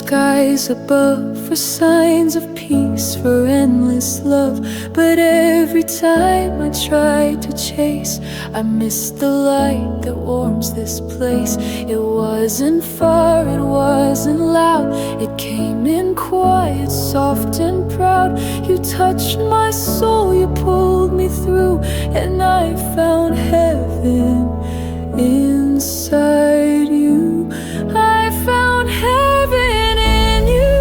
skies above for signs of peace, for endless love. But every time I try to chase, I miss the light that warms this place. It wasn't far, it wasn't loud, it came in quiet, soft and proud. You touched my soul, you pulled me through, and I found heaven inside you. I found heaven in you,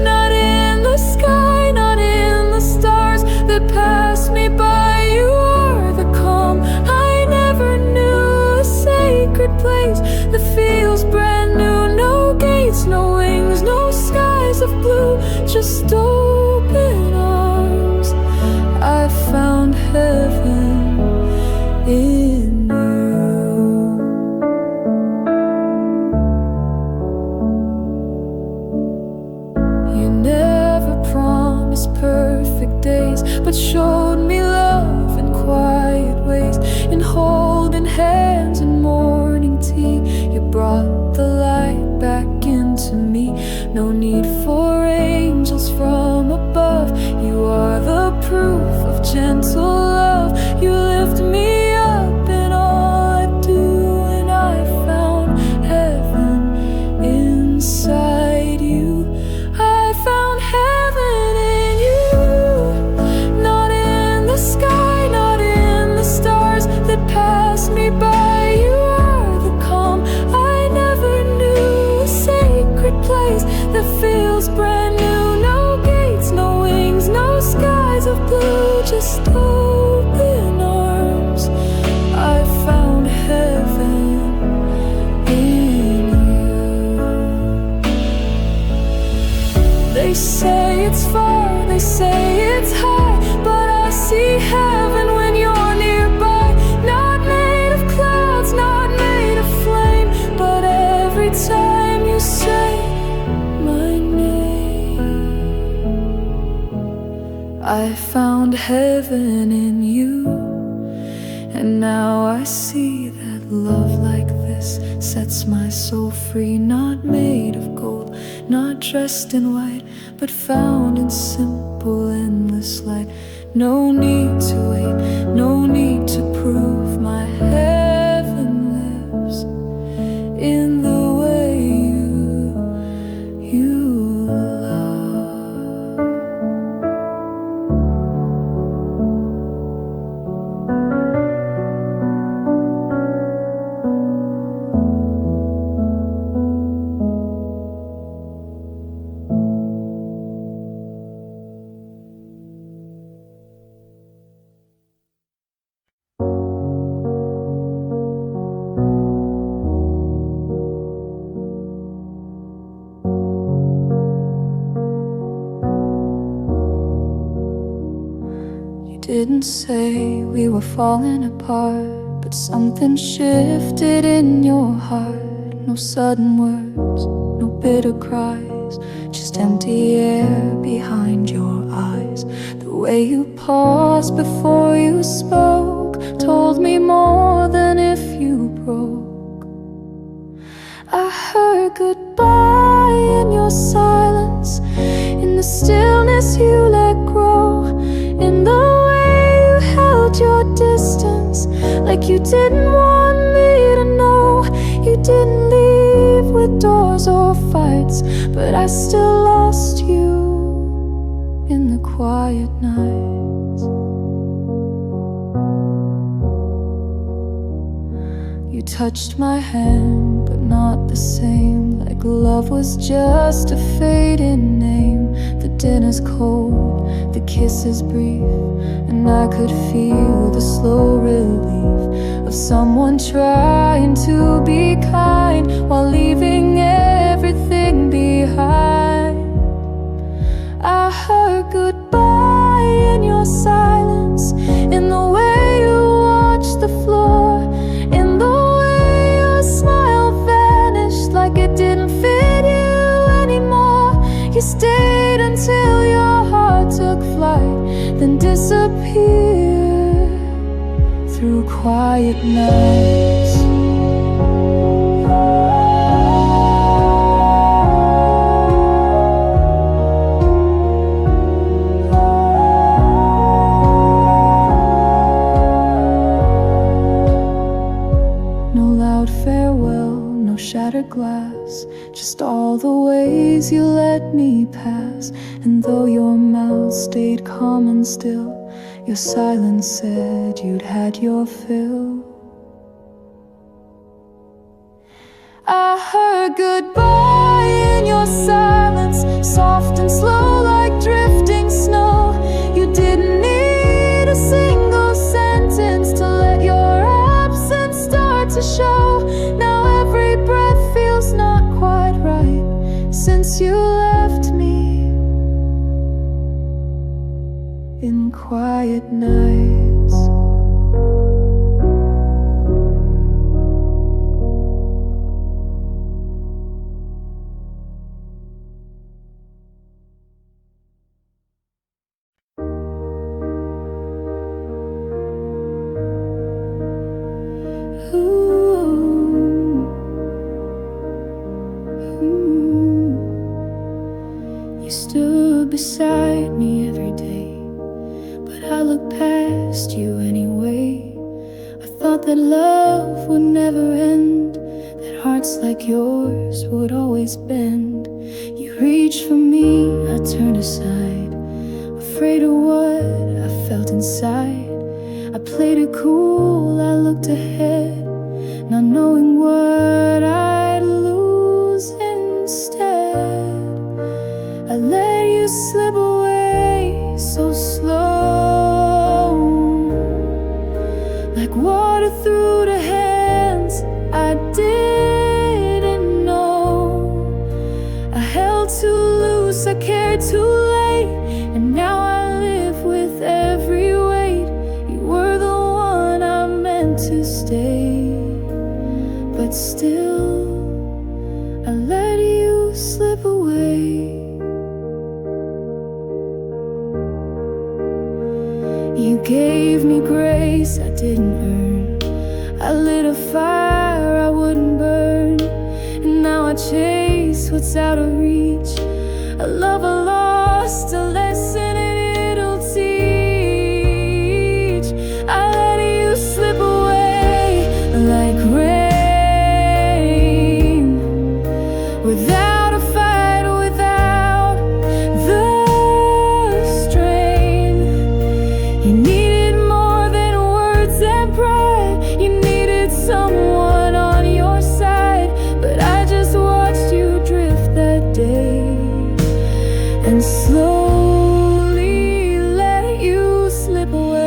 not in the sky, not in the stars that pass me by. You are the calm I never knew, a sacred place that feels brand new. No gates, no wings, no skies of blue, just open arms. I found heaven in perfect days, but showed me love in quiet ways. In holding hands and morning tea, you brought the light back into me. No need for angels from above, you are the proof of gentle love. You lift me up in all I do, and I found heaven inside you. I found heaven in you, not in the sky, not in the stars that pass me by. You are the calm I never knew, a sacred place that feels brand new. No gates, no wings, no skies of blue, just open arms. I found heaven in you. They say it's far, they say it's high, but I see heaven when you're nearby. Not made of clouds, not made of flame, but every time you say my name, I found heaven in you. And now I see that love like this sets my soul free. Not made of gold, not dressed in white, but found in simple, endless light. No need to wait, no need to prove. My heaven lives in the way you love. Didn't say we were falling apart, but something shifted in your heart. No sudden words, no bitter cries, just empty air behind your eyes. The way you paused before you spoke told me more than if you broke. I heard goodbye in your silence, in the stillness you let grow, in the your distance, like you didn't want me to know. You didn't leave with doors or fights, but I still lost you in the quiet nights. You touched my hand, but not the same, like love was just a fading name. The dinner's cold, the kiss is brief, and I could feel the slow relief of someone trying to be kind while leaving everything behind. I heard goodbye in your silence, in the way you watched the floor, in the way your smile vanished like it didn't fit you anymore. You stayed until your heart took flight, then disappeared through quiet nights. days you let me pass, and though your mouth stayed calm and still, your silence said you'd had your fill. I heard goodbye in your silence, soft and slow like drifting snow. You didn't need a single sentence to let your absence start to show. Now every breath feels not quite right since you left me in quiet nights. You stood beside me every day, but I look past you anyway. I thought that love would never end, that hearts like yours would always bend. You reached for me, I turned aside, afraid of what I felt inside. I played it cool, I looked ahead, not knowing what I'd lose instead. I let you slip away so slow, like water through the hands I didn't know. I held too loose, I cared too late, and now I live with every weight. You were the one I meant to stay, but still I let you slip away. You gave me grace I didn't earn, I lit a fire I wouldn't burn, and now I chase what's out of reach. A love I lost, a lesson and it'll teach. I let you slip away like rain, without a fight, without the strain. You needed more than words and pride, you needed someone on your side, but I just watched you drift that day and slowly let you slip away.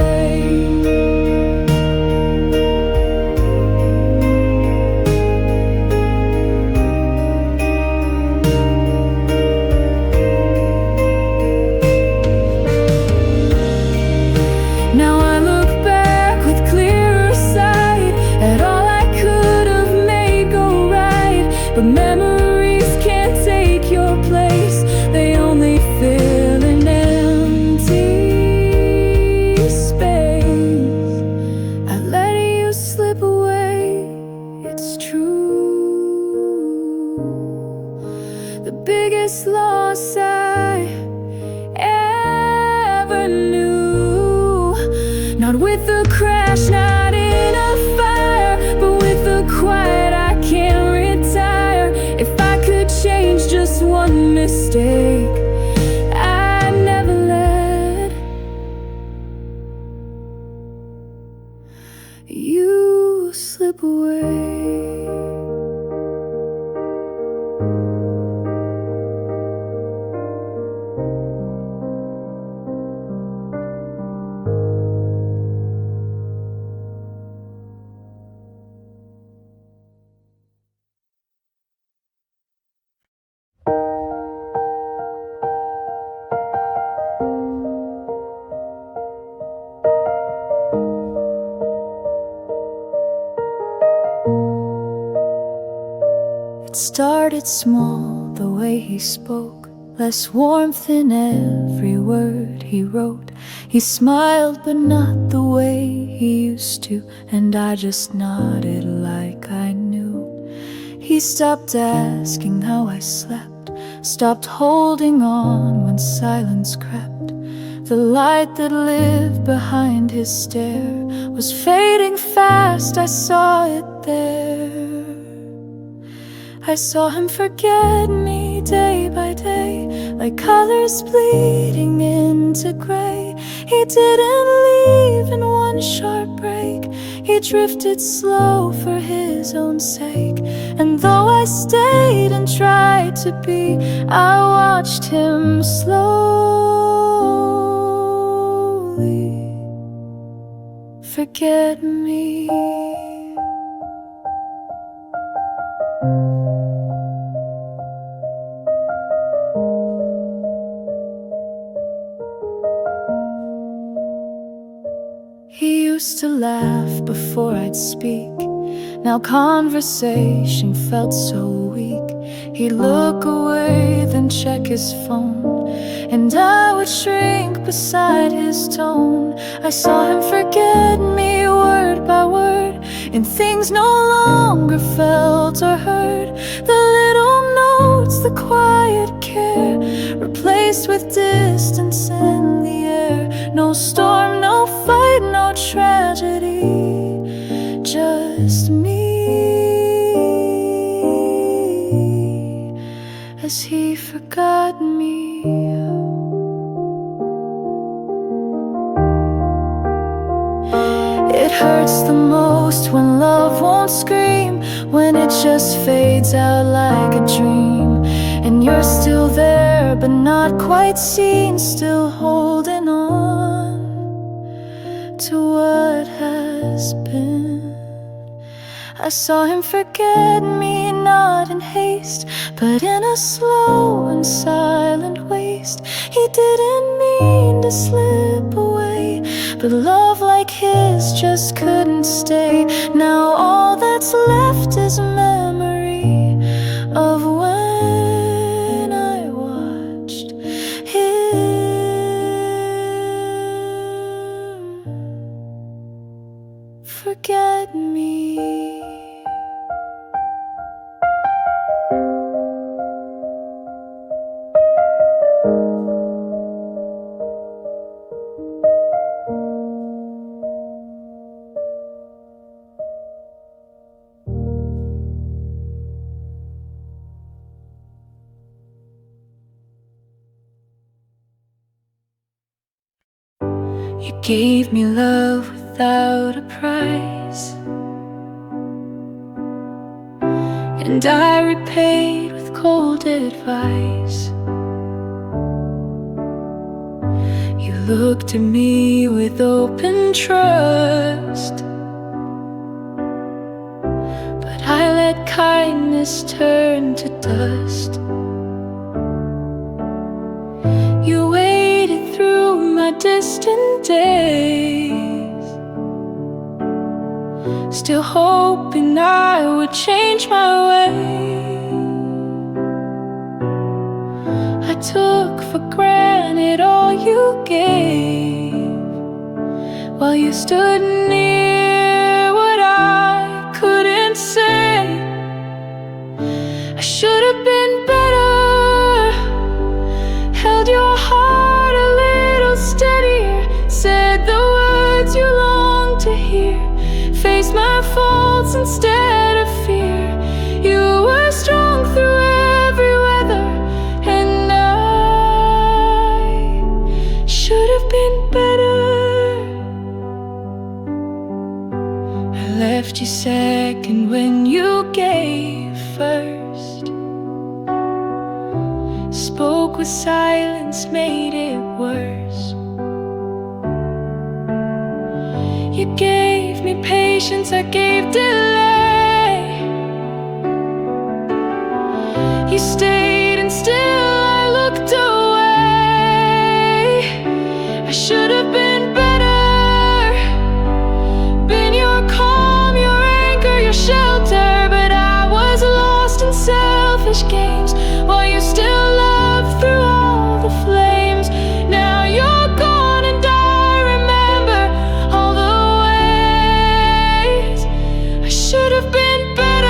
Now I look back with clearer sight at all I could have made go right, but memories can't take your place, they only fill an empty space. I let you slip away, it's true. The biggest loss I ever knew, not with a crash, not in a fire, but with a quiet I can't retire. If I could change just one mistake, I'd never let you slip away. It started small, the way he spoke, less warmth in every word he wrote. He smiled, but not the way he used to, and I just nodded like I knew. He stopped asking how I slept, stopped holding on when silence crept. The light that lived behind his stare was fading fast, I saw it there. I saw him forget me day by day, like colors bleeding into gray. He didn't leave in one sharp break. He drifted slow for his own sake. And though I stayed and tried to be, I watched him slowly forget me. He used to laugh before I'd speak. Now conversation felt so weak. He'd look away, then check his phone, and I would shrink beside his tone. I saw him forget me word by word, and things no longer felt or heard. The little notes, the quiet care, replaced with distance in the air. No storm, no fight, no tragedy, just me as he forgot me. It hurts the most when love won't scream, when it just fades out like a dream, and you're still there but not quite seen, still holding on to what has been. I saw him forget me, not in haste, but in a slow and silent waste. He didn't mean to slip away, but love like his just couldn't stay. Now all that's left is memory of when I watched him forget me. You gave me love without a price, and I repaid with cold advice. You looked at me with open trust, but I let kindness turn to dust. You waited through my distant days, still hoping I would change my way. I took for granted all you gave, while you stood near what I couldn't say. I should have been better, held your heart a little steadier, said the words you longed to hear, faced my faults instead of fear. You were strong through every weather, and I should have been better. I left you second when you gave first, spoke with silence, made it worse. You gave me patience, I gave delay. You stayed and still I looked away. I should have been better, been your calm, your anchor, your shelter, but I was lost in selfish games, while you still loved through all the flames. Now you're gone and I remember all the ways I should have been better.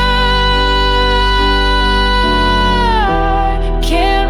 Can't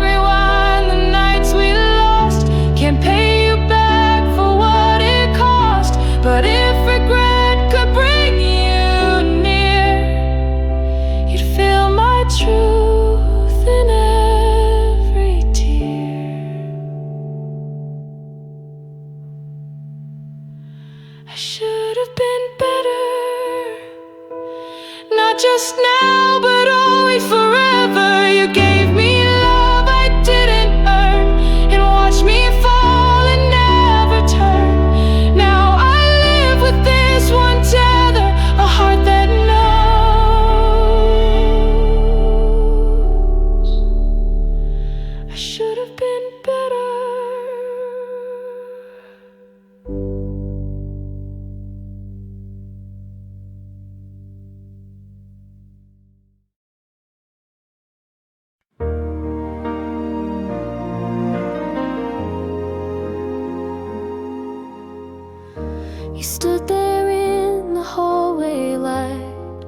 just now, but always forever. You gave me love I didn't earn, and watched me fall and never turn. Now I live with this one tether, a heart that knows I should have been better. You stood there in the hallway light,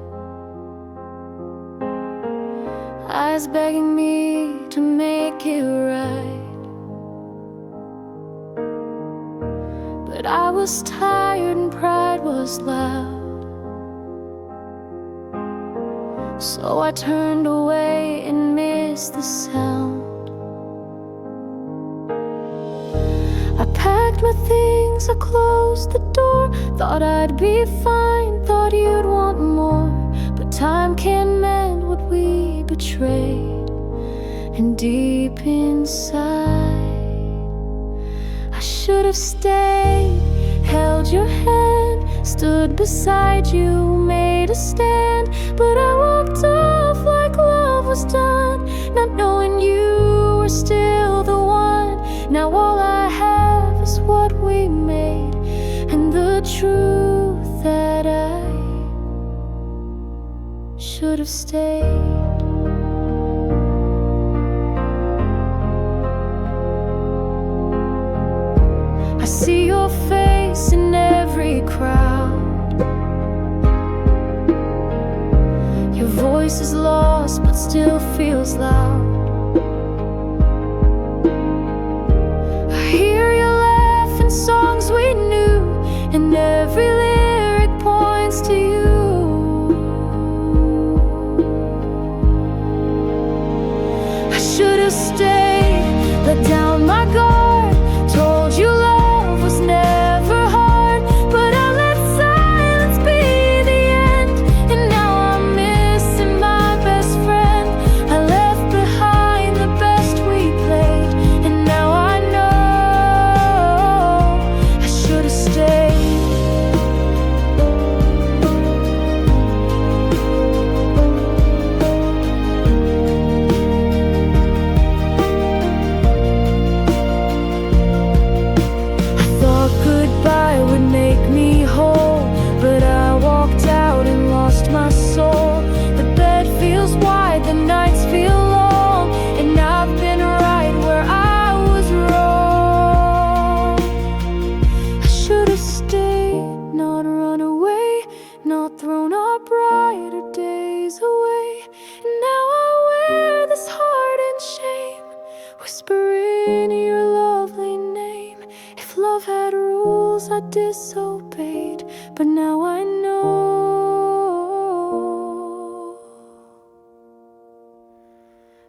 eyes begging me to make it right. But I was tired and pride was loud, so I turned away and missed the sound. I packed my things, I closed the door, thought I'd be fine, thought you'd want more. But time can't mend what we betrayed, and deep inside I should have stayed, held your hand, stood beside you, made a stand. But I walked off like love was done, not knowing you were still the one. Now all I have is what we made, and the truth that I should have stayed. I see your face in every crowd, your voice is lost but still feels loud. I hear you laugh in songs we knew, and every lyric points to you. I should have stayed, let down my guard, told you love was never hard. But I let silence be the end, and now I'm missing my best friend. I left behind the best we played, and now I know I should have stayed. I thought goodbye would make me whole, but I walked out and lost my soul. The bed feels wide, the nights feel long, and I've been right where I was wrong. I should have stayed, not run away, not thrown our brighter days away. And now I wear this heart in shame, whispering your lovely name. If love had rules, I disobeyed, but now I know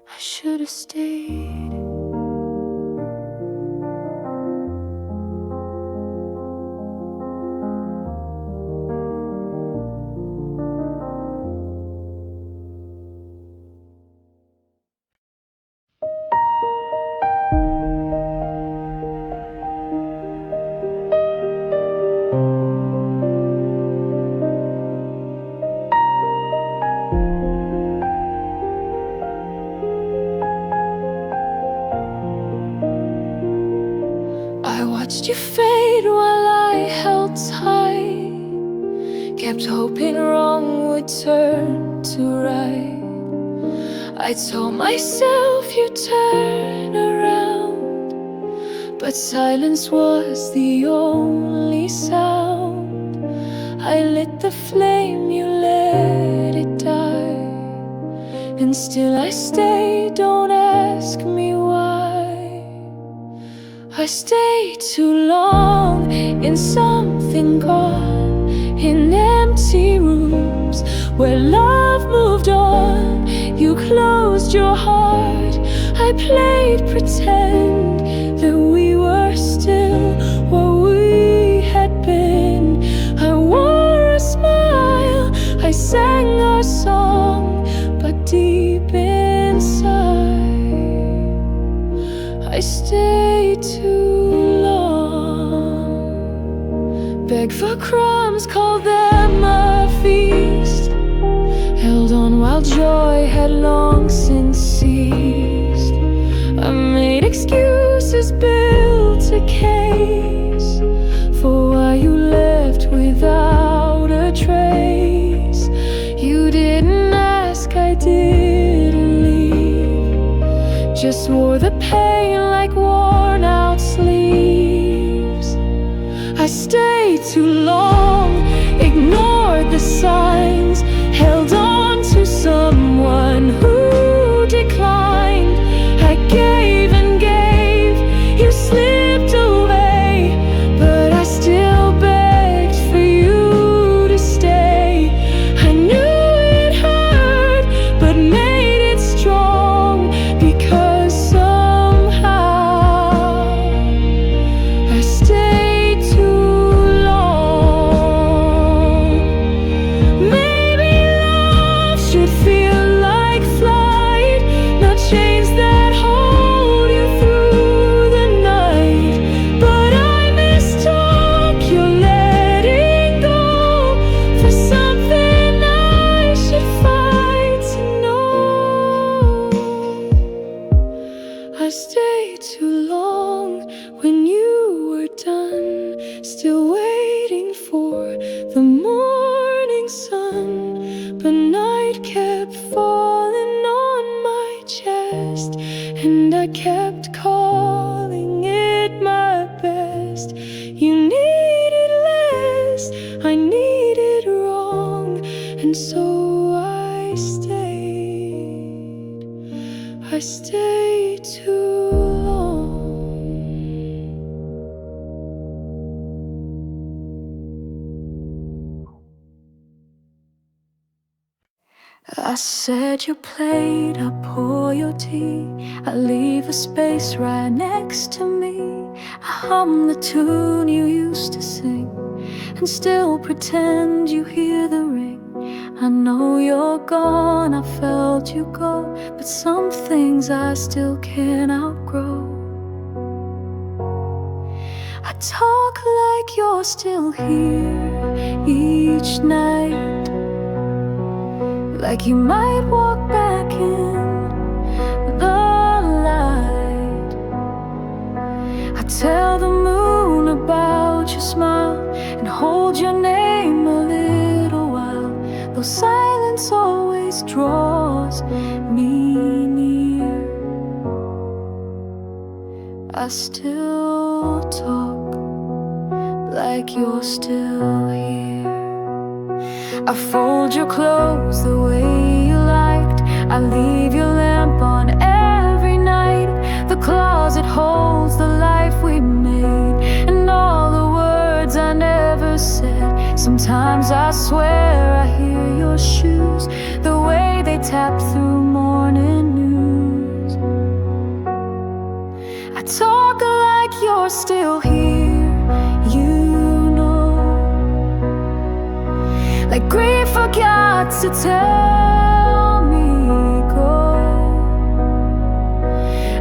I should have stayed. I watched you fade while I held tight, kept hoping wrong would turn to right. I told myself you'd turn around, but silence was the only sound. I lit the flame, you let it die, and still I stay, don't ask me why. I stayed too long in something gone, in empty rooms where love moved on. You closed your heart, I played pretend that we were still what we had been. I wore a smile, I sang our song, I stay too long. Beg for crumbs, call them a feast. Held on while joy had long since ceased. I made excuses, built a case for why you left without a trace. You didn't ask, I didn't leave. Just wore the pain like worn out sleeves. I stayed too long, ignored the signs, held on to someone who declined. I gave and gave, you slipped away, but I still begged for you to stay. I knew it hurt, but made it strong, because somehow I stayed too long. Maybe love should feel like flight, not chains that hold you through the night. But I mistook your letting go for something I should fight to know. I stayed too long when you were done, still waiting for the morning sun. But night kept falling on my chest, and I kept calling it my best. You needed less, I needed wrong, and so I stayed. I stayed too long. I set your plate, I pour your tea, I leave a space right next to me. I hum the tune you used to sing, and still pretend you hear the ring. I know you're gone, I felt you go, but some things I still can't outgrow. I talk like you're still here each night, like you might walk back in the light. I tell the moon about your smile and hold your name a little while, though silence always draws me near. I still talk like you're still here. I fold your clothes the way you liked, I leave your lamp on every night. The closet holds the life we made, and all the words I never said. Sometimes I swear I hear your shoes, the way they tap through morning news. I talk like you're still here, you know, like grief forgot to tell me go.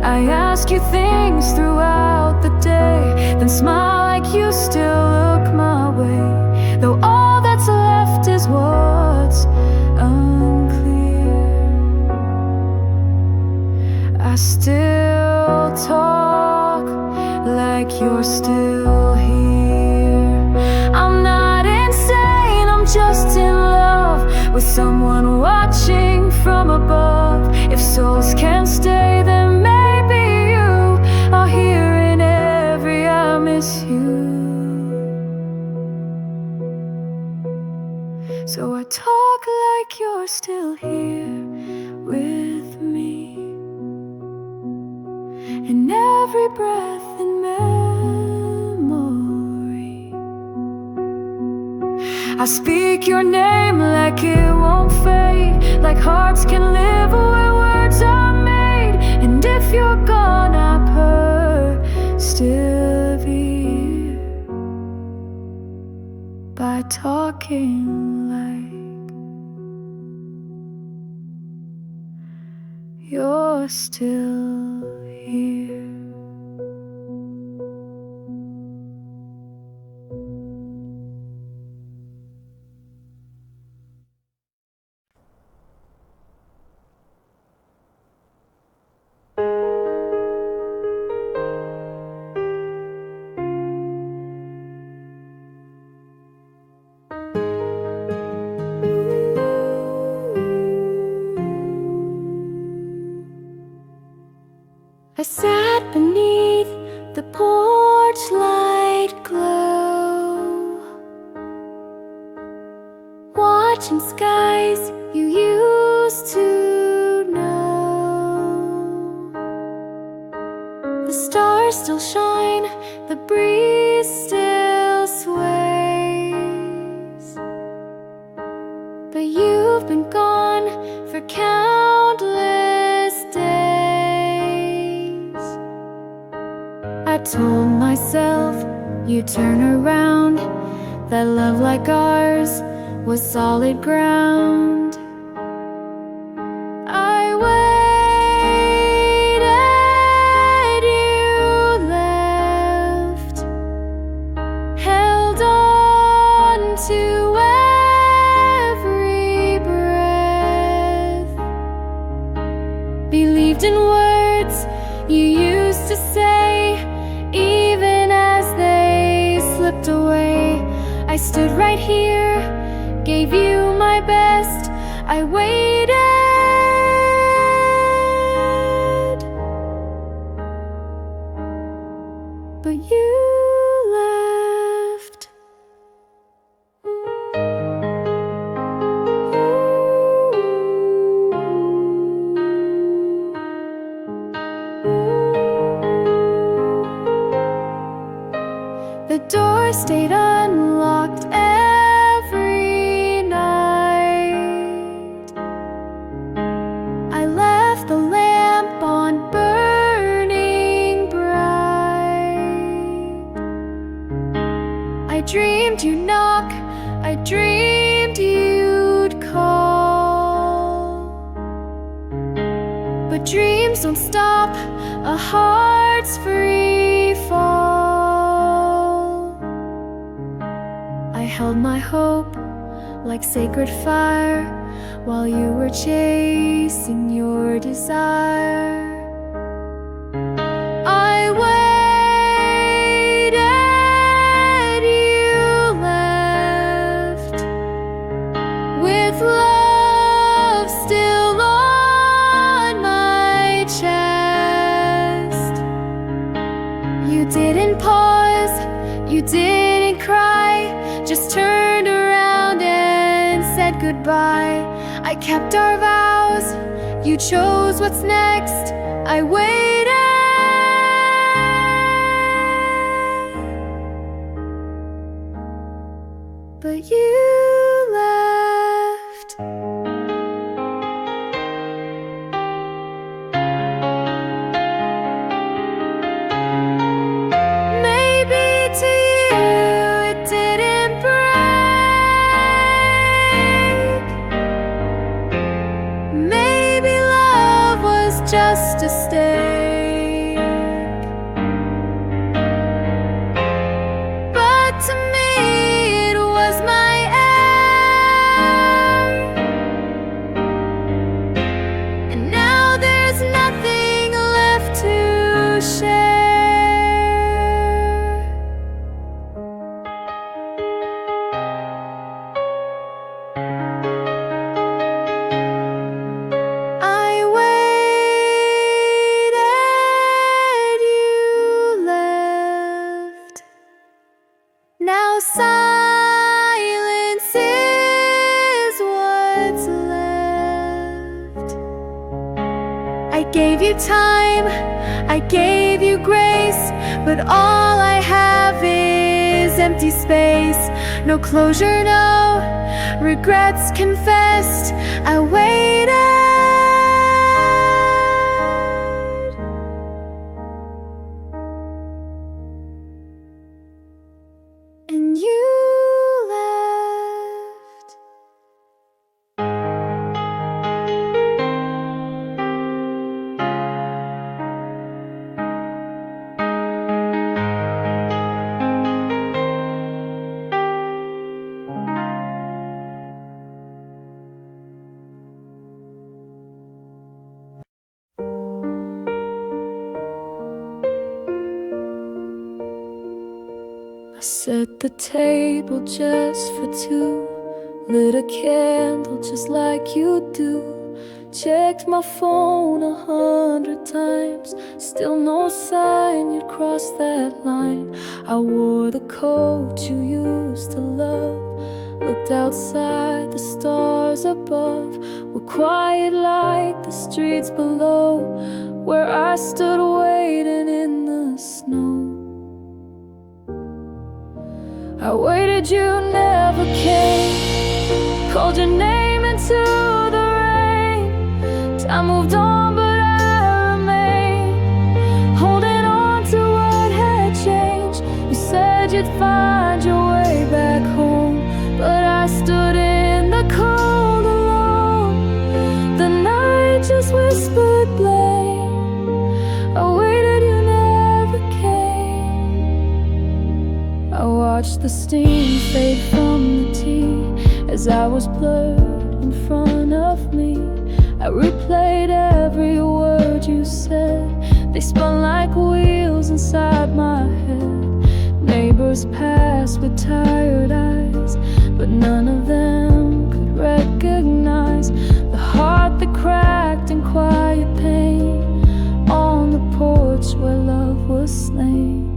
I ask you things throughout the day, then smile like you still look my way, though all that's left is what's unclear. I still talk like you're still here. I'm not insane, I'm just in love with someone watching from above. If souls can't stay, then maybe you are here in every I miss you. So I talk like you're still here with me, in every breath and memory. I speak your name like it won't fade, like hearts can live where words are made. And if you're gone, I persevere by talking like you're still here. I sat beneath the porch light glow, watching skies you used to know. The stars still shine, the breeze still sways, but you've been gone for countless days. I told myself you'd turn around, that love like ours was solid ground. I waited, you left, held on to every breath, believed in words you used to say, even as they slipped away. I stood right here, gave you my best. I waited, but you left. The door stayed unlocked every night. I left the lamp on burning bright. I dreamed you'd knock, I dreamed you'd call, but dreams don't stop a heart's free fall. I held my hope like sacred fire while you were chasing your desire. I waited, you left, with love still on my chest. You didn't pause, you didn't cry, just turned around and said goodbye. I kept our vows, you chose what's next. I waited, but you left. Maybe to you it didn't break. Maybe love was just a stake. But to me it was my air. And now there's nothing left to share. I waited, you left. Now silence is what's left. I gave you time, I gave you grace, but all I have is empty space. No closure, no regrets confessed. I waited, and you left. Set the table just for two, lit a candle just like you do. Checked my phone 100 times, still no sign you'd crossed that line. I wore the coat you used to love, looked outside, the stars above were quiet like the streets below, where I stood waiting in the snow. I waited, you never came, called your name into the rain. Time moved on, but I remained, holding on to what had changed. You said you'd find your way back home, but I stood in the cold alone. The night just whispered blame. I waited, you never came. I watched the steam fade from the tea as I was blurred in front of me. I replayed every word you said, they spun like wheels inside my head. Neighbors passed with tired eyes, but none of them could recognize the heart that cracked in quiet pain on the porch where love was slain.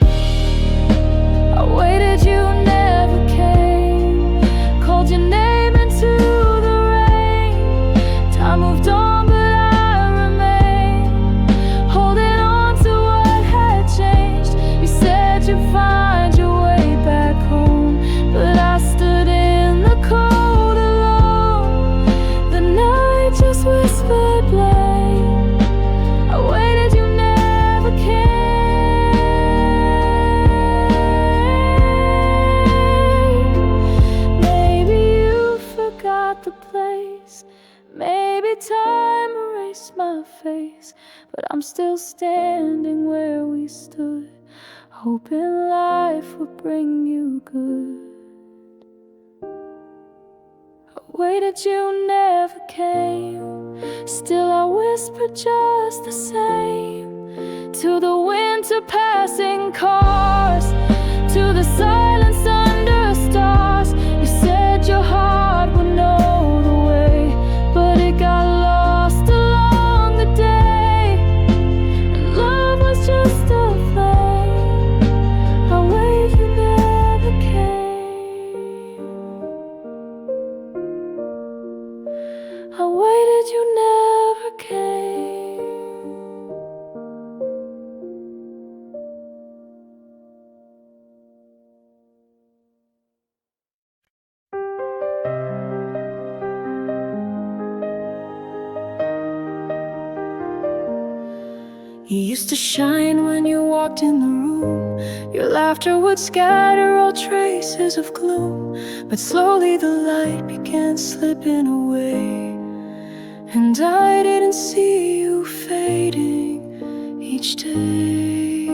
I waited, you never came, called your name into the rain. Time moved on, but I remained, holding on to what had changed. You said you'd find your way back home, but I stood in the cold alone. The night just whispered blame. I waited, you never came. Maybe you forgot the place, maybe time erased my face, but I'm still standing where we stood, hoping life would bring you good. I waited, you never came, still I whispered just the same, to the winter passing cars, to the silence under stars. You said your heart would know the way, but it got lost along the day, and love was just a flame. I waited, you never came. I waited, you never came. You used to shine when you walked in the room. Your laughter would scatter all traces of gloom, but slowly the light began slipping away, and I didn't see you fading each day.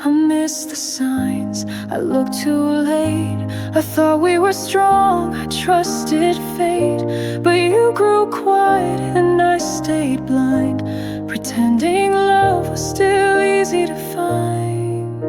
I missed the signs, I looked too late. I thought we were strong, I trusted fate, but you grew quiet and I stayed blind, pretending love was still easy to find.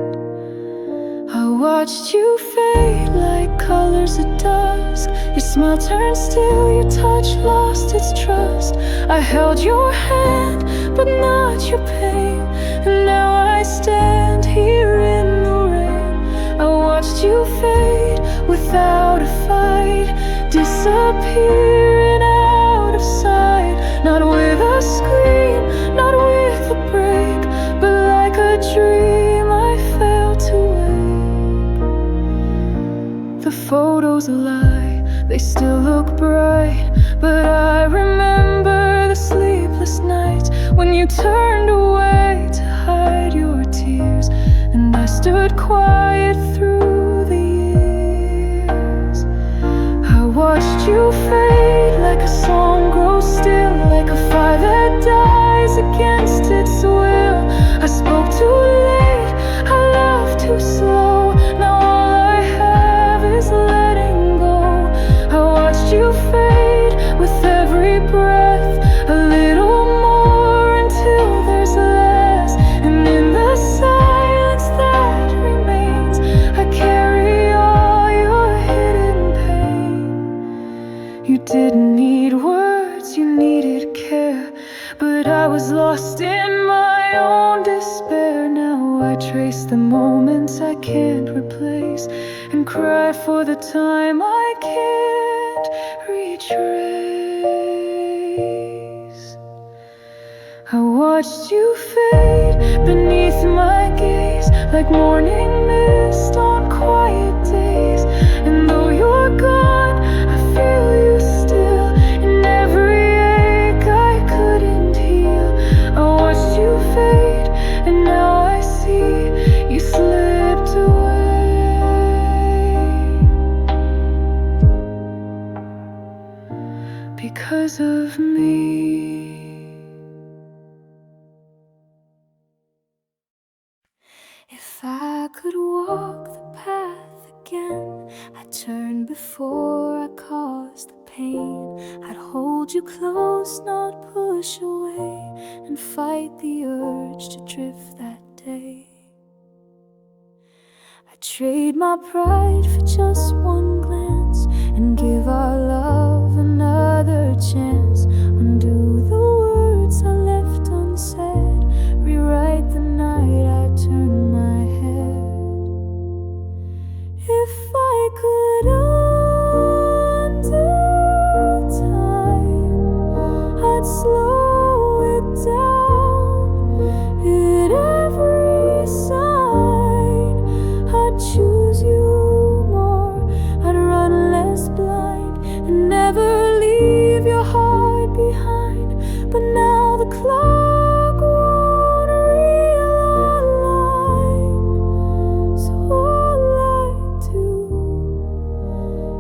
I watched you fade like colors at dusk. Your smile turned still, your touch lost its trust. I held your hand, but not your pain, and now I stand here in the rain. I watched you fade without a fight, disappearing out of sight. Not with a scream, not with a break, but like a dream I fell to wake. The photos lie, they still look bright, but I remember the sleepless nights when you turned away to hide your tears, and I stood quiet through the years. I watched you fade like a song grows still, like a fire that dies against its will. I spoke too late, I loved too slow. Now all I have is letting go. I watched you fade with every breath, a little more until there's less. And in the silence that remains, I carry all your hidden pain. You didn't need Lost in my own despair, now I trace the moments I can't replace and cry for the time I can't retrace. I watched you fade beneath my gaze, like morning mist on quiet days. And though you're gone, I feel you still in every ache I couldn't heal. I watched you fade, and now I see you slipped away because of me. If I could walk the path again, I'd turn before I caused the pain. I'd hold you close, not push away, and fight the urge to drift that day. I'd trade my pride for just one glance and give our love another chance. Undo the words I left unsaid, rewrite the night I turned my head. If I could undo time, I'd slow it down. At every sign, I'd choose you more. I'd run less blind and never leave your heart behind. But now the clock won't realign, so all I do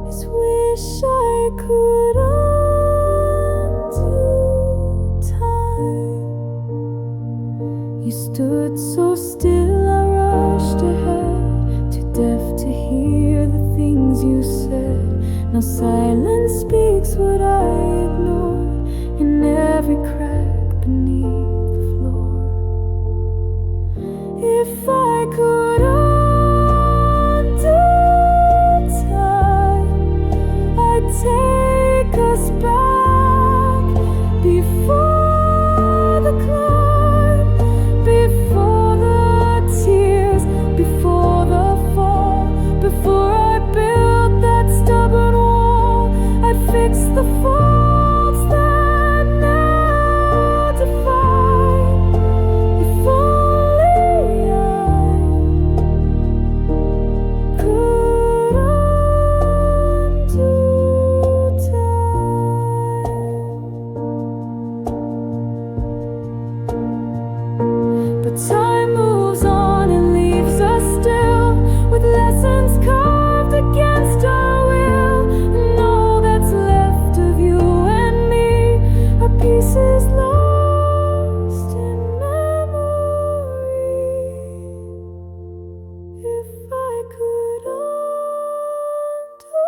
is wish I could undo time. You stood so still, I rushed ahead, too deaf to hear the things you said. Now silence speaks what I ignored in every crack beneath the floor. If I could undo time, I'd take us back before the climb, before the tears, before the fall. Before I built that stubborn wall, I'd fix the faults that now define. If only I could undo time. But time moves on and leaves us still, with lessons carved against our will. And all that's left of you and me are pieces lost in memory. If I could undo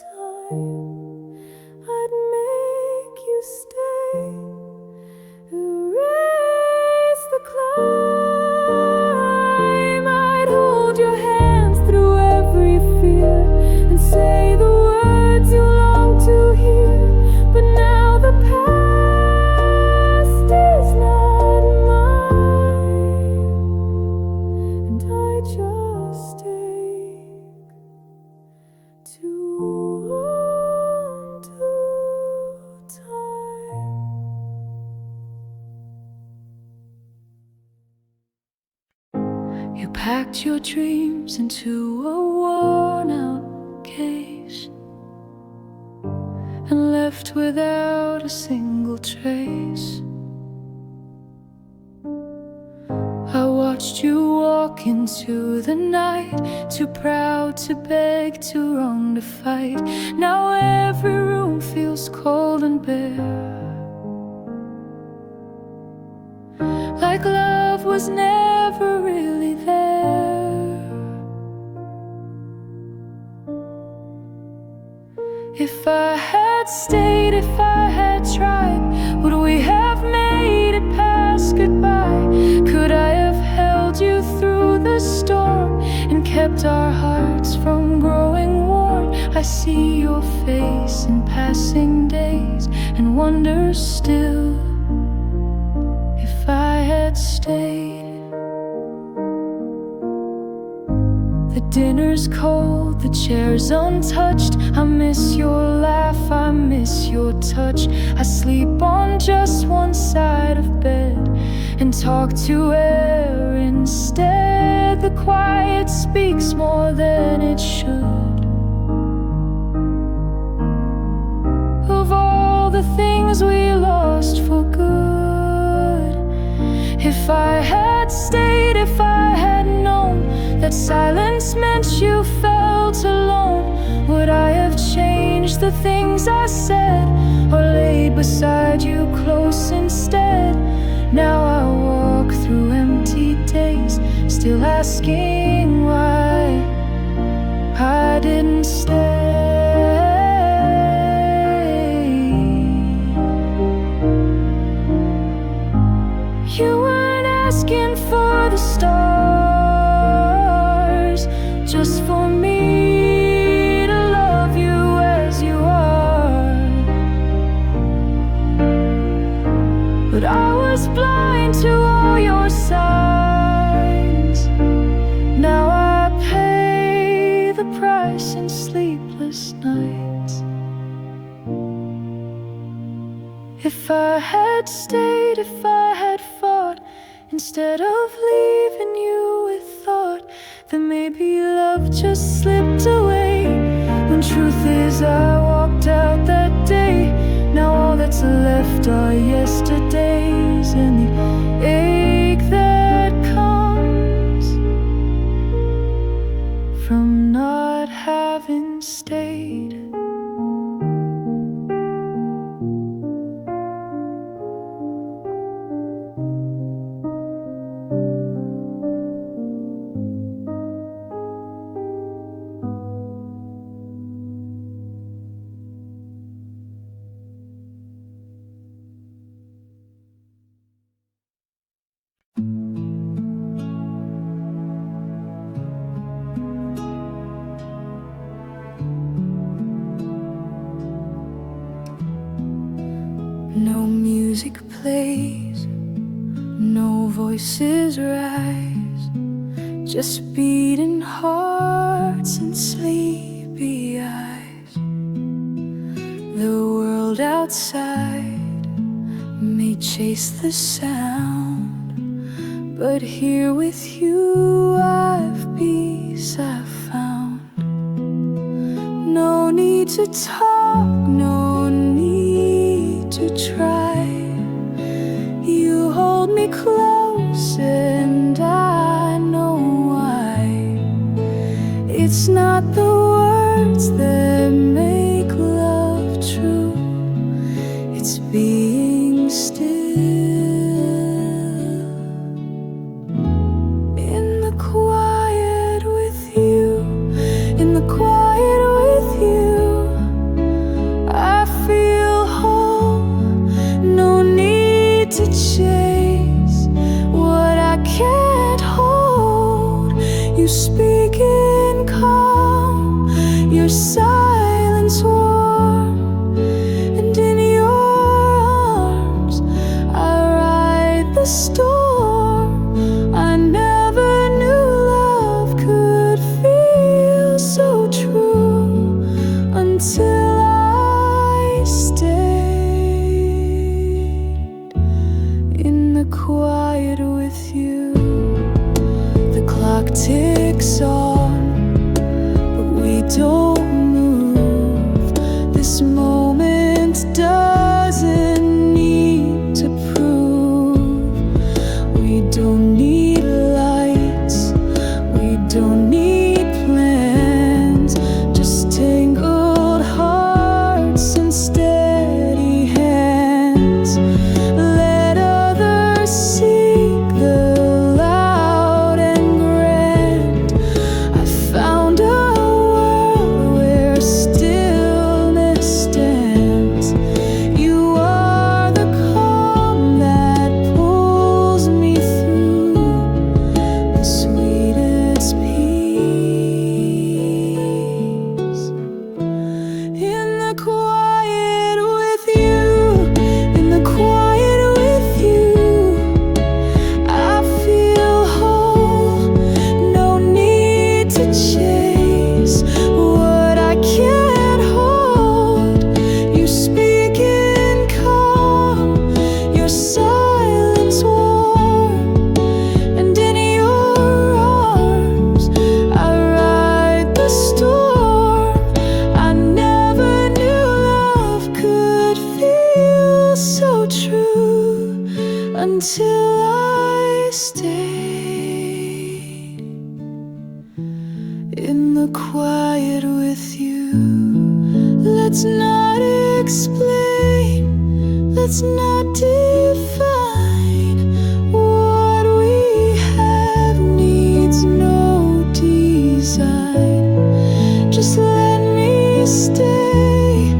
time, I'd make you stay, erase the climb. I'd hold your hands through every fear and say the words you long to hear. But now the past is not mine, and I just take to undo time. You packed your dreams into a worn-out case and left without a single trace. I watched you walk into the night, too proud to beg, too wrong to fight. Now every room feels cold and bare, like love was never really there. If I had stayed, if I had tried, would we have made it past goodbye? Could I have held you through the storm and kept our hearts from growing warm? I see your face in passing days and wonder still had stayed. The dinner's cold, the chair's untouched. I miss your laugh, I miss your touch. I sleep on just one side of bed and talk to air instead. The quiet speaks more than it should. Of all the things we lost for good, if I had stayed, if I had known that silence meant you felt alone, would I have changed the things I said, or laid beside you close instead? Now I walk through empty days, still asking why I didn't stay. You weren't asking for the stars, just for me to love you as you are. But I was blind to all your signs. Now I pay the price in sleepless nights. If I had stayed, if I had fought, instead of leaving you with thought that maybe love just slipped away, when truth is I walked out that day. Now all that's left are yesterdays and the ache that comes from not having stayed. No music plays, no voices rise, just beating hearts and sleepy eyes. The world outside may chase the sound, but here with you I've peace I've found. No need to talk, no need to try. You hold me close and I know why. It's not the words that make love true, it's being still. In the quiet with you, in the quiet with you, I feel whole. No need to chase what I can't hold. You speak in calm, your silence warm, and in your arms I ride the storm. I never knew love could feel so true until I stayed in the quiet with you. The clock ticks on, but we don't move. This moment doesn't need to prove. We don't need lights, we don't need plans, just tangled hearts and steady hands. Let others seek the loud and grand. I found a world stayed in the quiet with you. Let's not explain, let's not define. What we have needs no design. Just let me stay,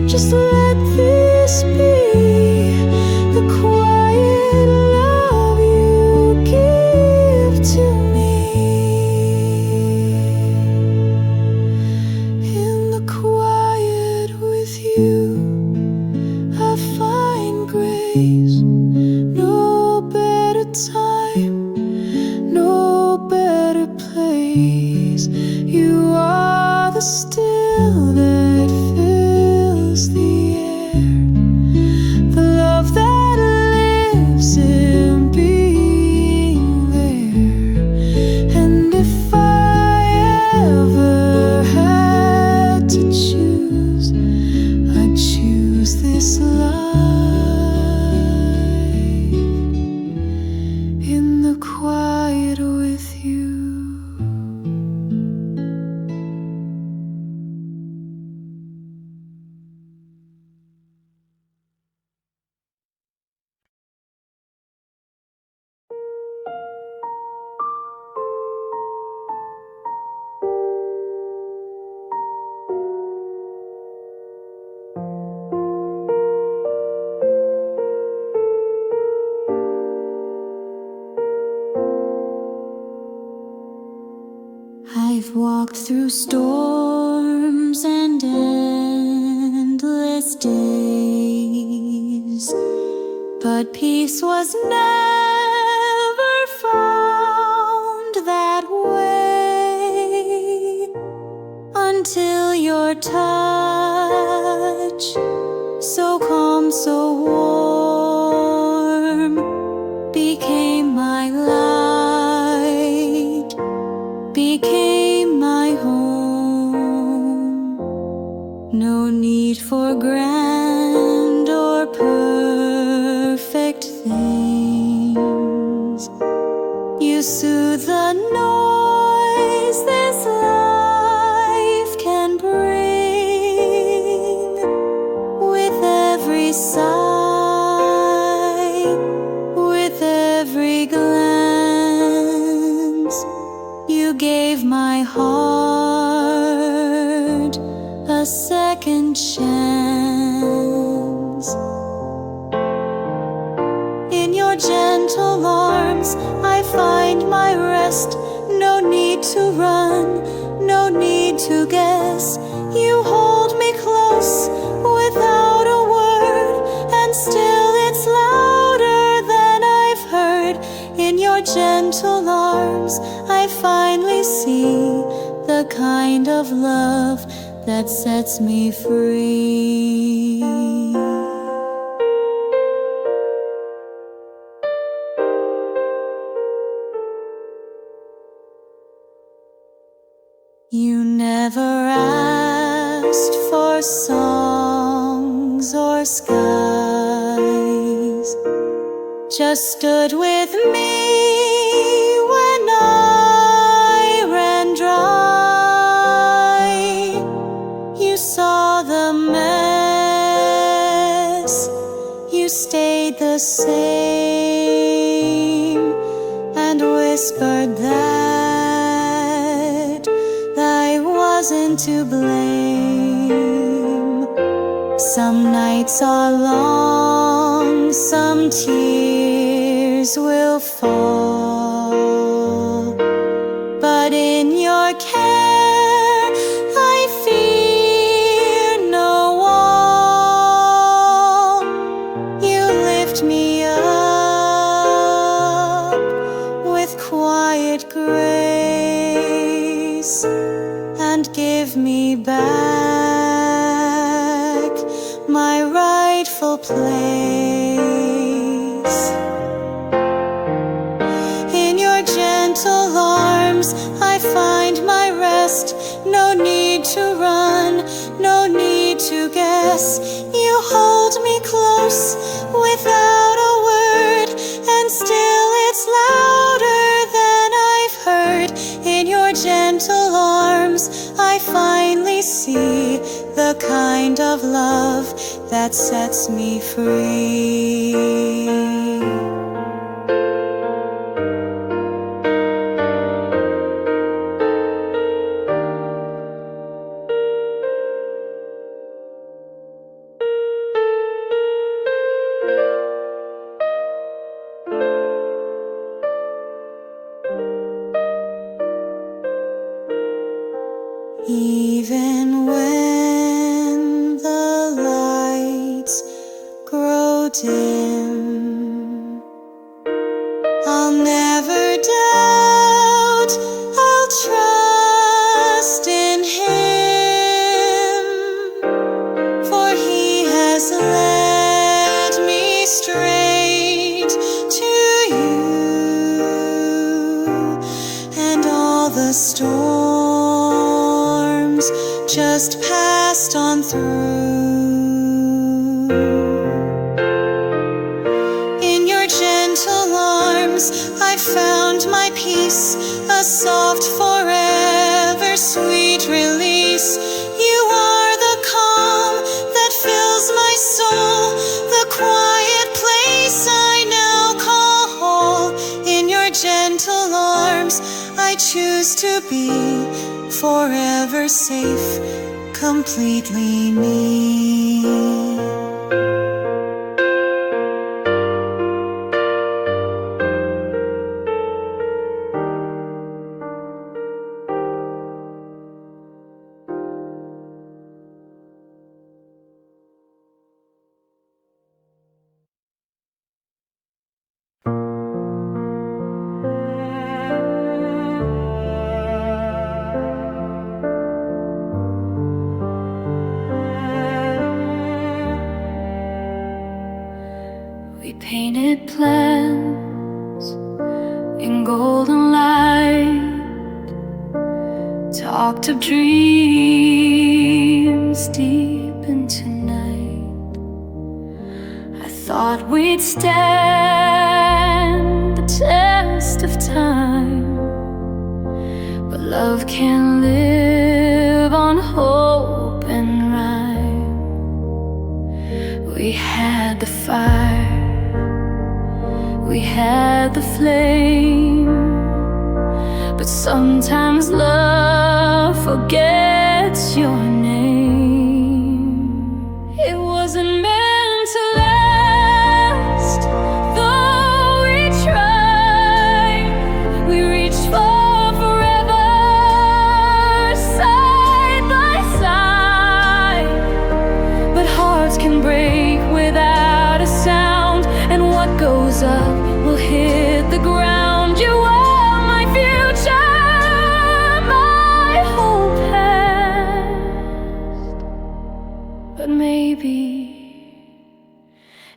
just let this be the quiet love you give to me. In the quiet with you, I find grace. No better time, no better place. You are the still that fills the air, the love that lives in being there. And if I ever had to choose, I'd choose this life in the quiet with you. I've walked through storms and endless days, but peace was never found that way until your touch, so calm, so warm, became my light, became my home. No need for grand or perfect things. You soothe the noise this life can bring. With every sigh, with every glance, you gave my heart a second chance. In your gentle arms, I find my rest. No need to run, no need to guess. You hold me close without a word, and still it's louder than I've heard. In your gentle arms, I finally see the kind of love that sets me free. You never asked for songs or skies, just stood with me when I ran dry. You saw the mess, you stayed the same, and whispered that I wasn't to blame. Some nights are long, some tears will fall, but in your care I fear no wall. You lift me up with quiet grace and give me back my rightful place. In your gentle arms, I find my rest. No need to run, no need to guess. You hold me close without a word, and still it's loud. I finally see the kind of love that sets me free. Even when the lights grow dim, I'll never doubt, I'll trust in Him, for He has led me straight to You, and all the storms just passed on through. In Your gentle arms I found my peace, a soft forever sweet release. You are the calm that fills my soul, the quiet place I now call home. In Your gentle arms I choose to be forever safe, completely me. We painted plans in golden light, talked of dreams deep into night. I thought we'd stand the test of time, but love can live on hope and rhyme. We had the fire, we had the flame, but sometimes love forgets your name. It wasn't meant to last, though we tried. We reached for forever, side by side, but hearts can break without a sound, and what goes up will hit the ground. You are my future, my hope past, but maybe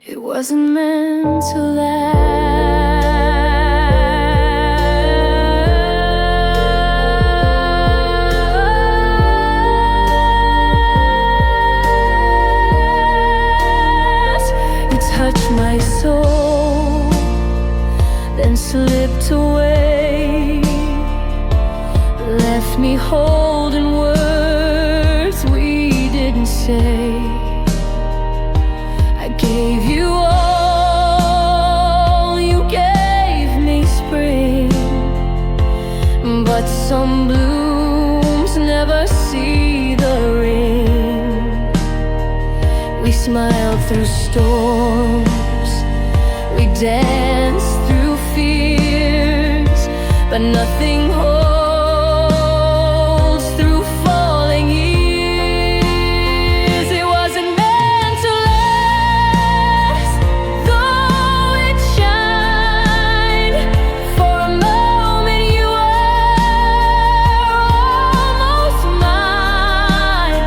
it wasn't meant to last. You touched my soul, then slipped away, left me holding words we didn't say. I gave you all, you gave me spring, but some blooms never see the rain. We smiled through storms, we danced through fears, but nothing holds through falling years. It wasn't meant to last, though it shined. For a moment you were almost mine.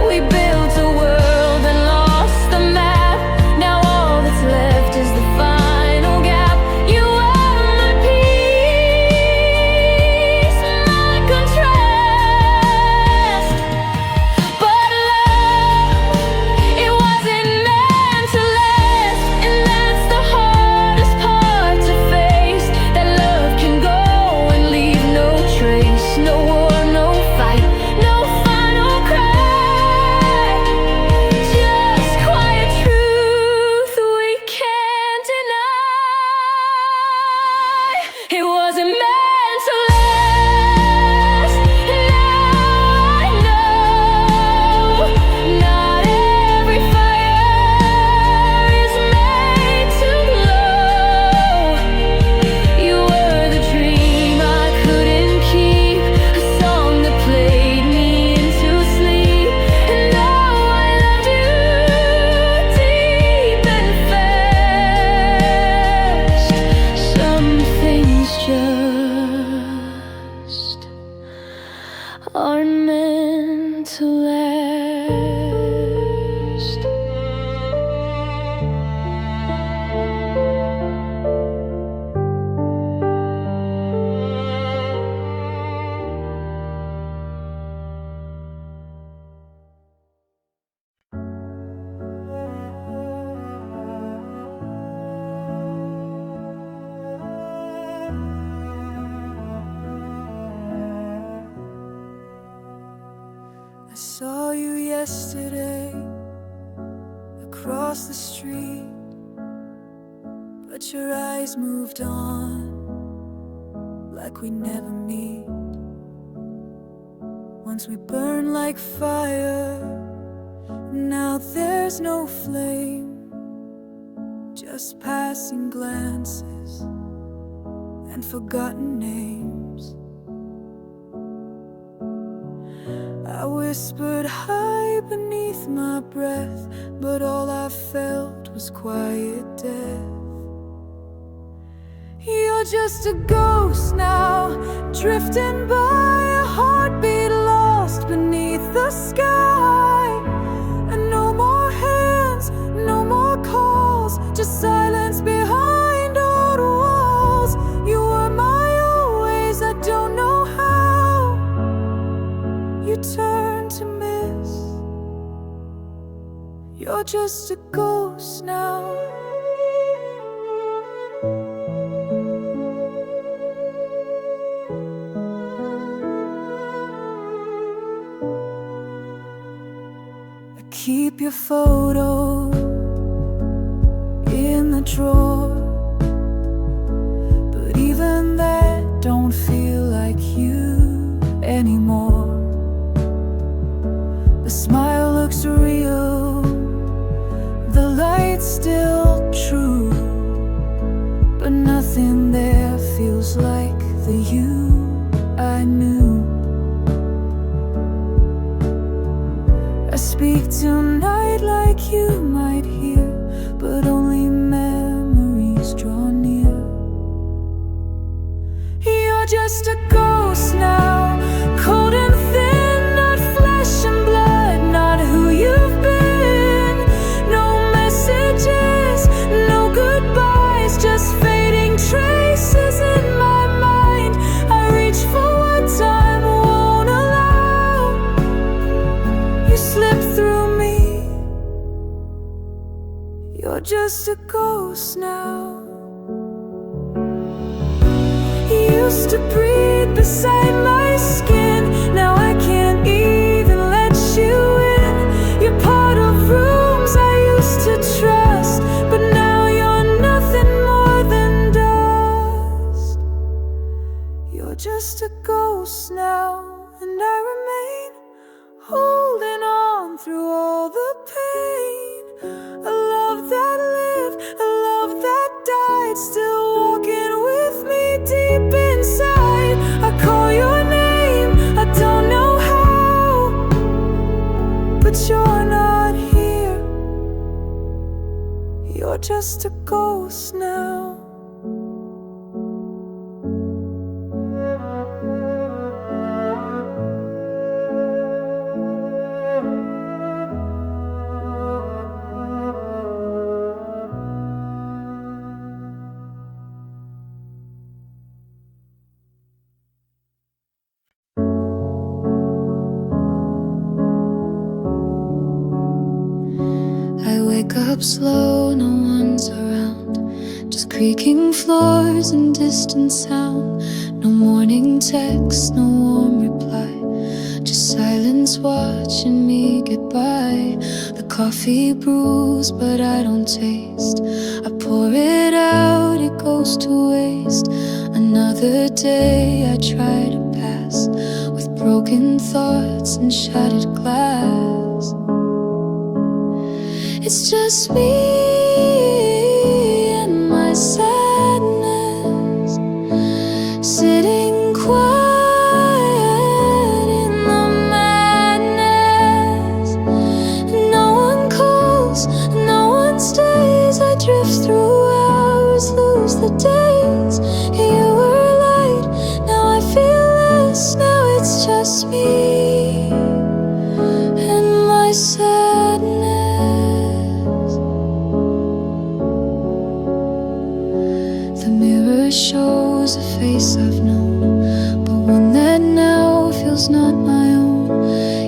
We built a world and lost the map. Now all that's left is the final gap. You are my peace. across the street, but your eyes moved on like we never meet. Once we burned like fire, now there's no flame, just passing glances and forgotten names. I whispered high beneath my breath, but all I felt was quiet death. You're just a ghost now, drifting by, a heartbeat lost beneath the sky. And no more hands, no more calls, just silence behind old walls. You were my always, I don't know how you turn to miss. You're just a ghost now. I keep your photo in the drawer, but even that don't feel like you anymore. The smile looks real, the light's still true, but nothing there feels like the you I knew. I speak tonight like you might hear, but only memories draw near. You're just a ghost now, cold and thin, not flesh and blood, not who you've been. No messages, no goodbyes, just fading traces in my mind. I reach for what time won't allow. You slip through me. You're just a ghost now. Used to breathe beside my skin, now I can't even let you in. You're part of rooms I used to trust, but now you're nothing more than dust. You're just a ghost now, and I remain holding on through all the pain. A love that lived, a love that died, still walking with me deep inside. I call your name, I don't know how, but you're not here. You're just a ghost now. I wake up slow, no one's around, just creaking floors and distant sound. No morning text, no warm reply, just silence watching me get by. The coffee brews, but I don't taste. I pour it out, it goes to waste. Another day I try to pass, with broken thoughts and shattered glass. It's just me and my sadness, sitting quiet in the madness. No one calls, no one stays. I drift through hours, lose the days. You were light, now I feel less. Now it's just me and my sadness. The mirror shows a face I've known, but one that now feels not my own.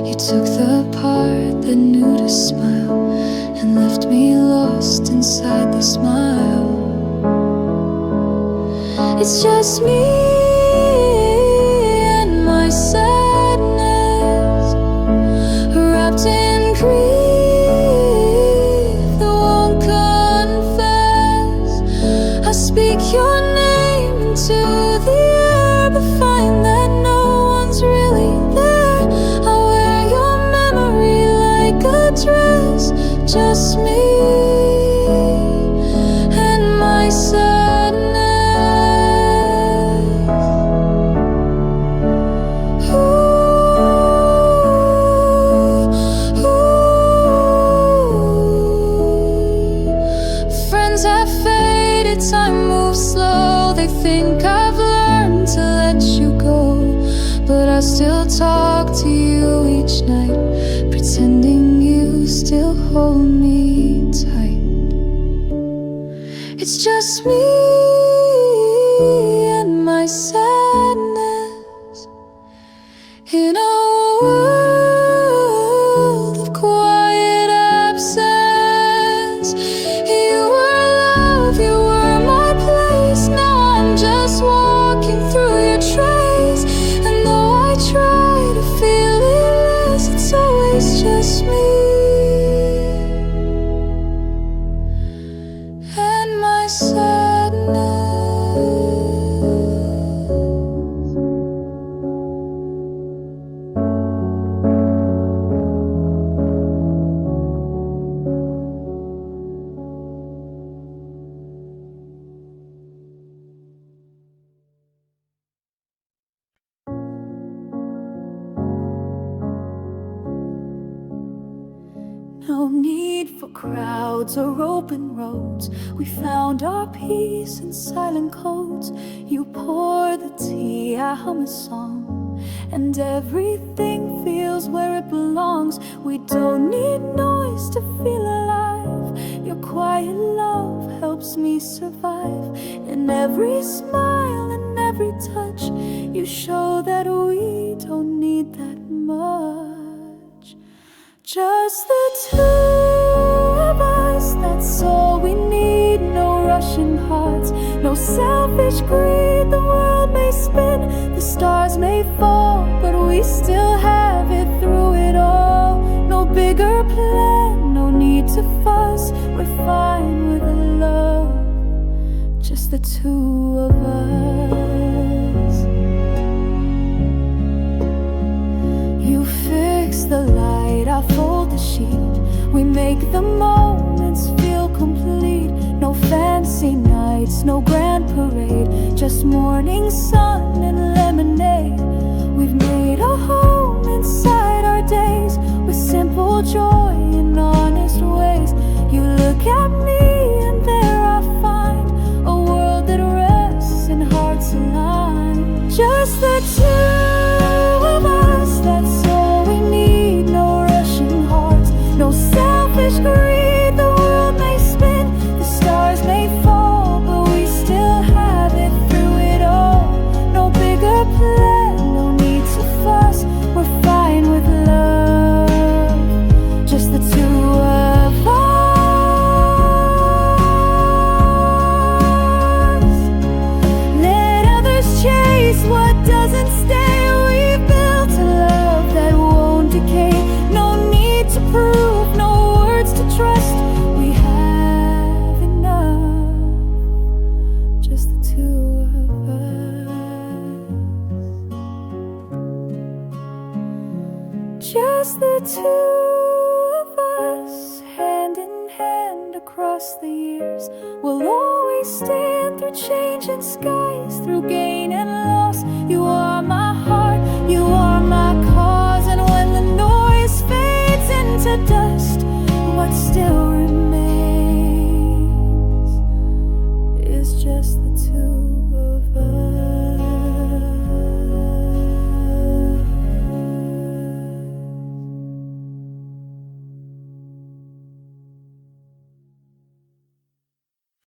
You took the part that knew to smile and left me lost inside the smile. It's just me and my sadness, wrapped in grief. The think I've learned to let you go, but I still talk to you each night, pretending you still hold me tight. It's just me and my sadness in a world of quiet absence. You were love, you were my place. Now I'm just walking through your trace, and though I try to feel it less, it's always just me and my sadness. No need for crowds or open roads. We found our peace in silent codes. You pour the tea, I hum a song, and everything feels where it belongs. We don't need noise to feel alive. Your quiet love helps me survive. In every smile and every touch, you show that we don't need that much. Just the two of us, that's all we need. No rushing hearts, no selfish greed. The world may spin, the stars may fall, but we still have it through it all. No bigger plan, no need to fuss. We're fine with love, just the two of us. You fix the light, I fold the sheet. We make the moments feel complete. No fancy nights, no grand parade, just morning sun and lemonade. We've made a home inside our days, with simple joy and honest ways. You look at me and there I find a world that rests and hearts align. Just the two of us, that's all we need. No rushing hearts, no selfish greed. The world may spin, the stars may fall, but we still have it through it all. No bigger plan, no need to fuss. We're fine with love, just the two of us. Let others chase what doesn't stay. We've built a love that won't decay. No need to prove, no words to trust. We have enough, just the two of us. Just the two of us, hand in hand across the years. We'll always stand through change and skies, through gain and loss. You are